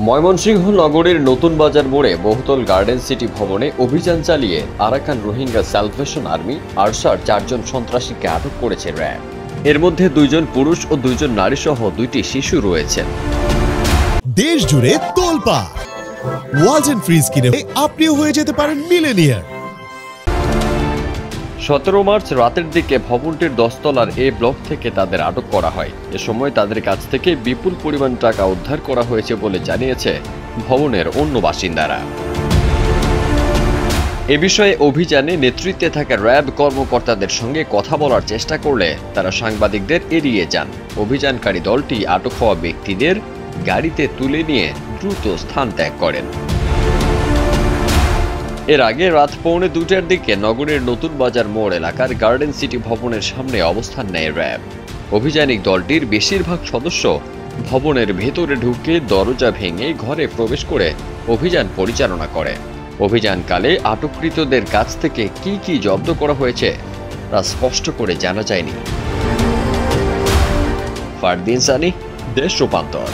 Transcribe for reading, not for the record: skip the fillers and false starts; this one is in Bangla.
ময়মনসিংহ নগরীর নতুন বাজার মোড়ে বহুতল গার্ডেন সিটি ভবনে অভিযান চালিয়ে Arakan Rohingya salvation army Archer 4 জন সন্ত্রাসীকে আটক করেছে র্যাব। এর মধ্যে 2 জন পুরুষ ও 2 জন নারী সহ 2টি শিশু রয়েছেন। দেশ জুড়ে তোলপাড় ওয়ালটন ফ্রিজ কিনে আপনিও হয়ে যেতে পারেন মিলেনিয়ার। 17 মার্চ রাতের দিকে ভবনটির 10 তলার এ ব্লক থেকে তাদের আটক করা হয়। এ সময় তাদের কাছ থেকে বিপুল পরিমাণ টাকা উদ্ধার করা হয়েছে বলে জানিয়েছে ভবনের অন্য বাসিন্দারা। এ বিষয়ে অভিযানে নেতৃত্বে থাকা র্যাব কর্মকর্তাদের সঙ্গে কথা বলার চেষ্টা করলে তারা সাংবাদিকদের এড়িয়ে যান। অভিযানকারী দলটি আটক হওয়া ব্যক্তিদের গাড়িতে তুলে নিয়ে দ্রুত স্থান ত্যাগ করেন। এর আগে রাত 1:45টার দিকে নগরীর নতুন বাজার মোড় এলাকার গার্ডেন সিটি ভবনের সামনে অবস্থান নেয় র্যাব। অভিযানিক দলটির বেশিরভাগ সদস্য ভবনের ভেতরে ঢুকে দরজা ভেঙে ঘরে প্রবেশ করে অভিযান পরিচালনা করে। অভিযানকালে আটককৃতদের কাছ থেকে কি কি জব্দ করা হয়েছে তা স্পষ্ট করে জানা যায়নি। ফারদিন সানি, দেশ রূপান্তর।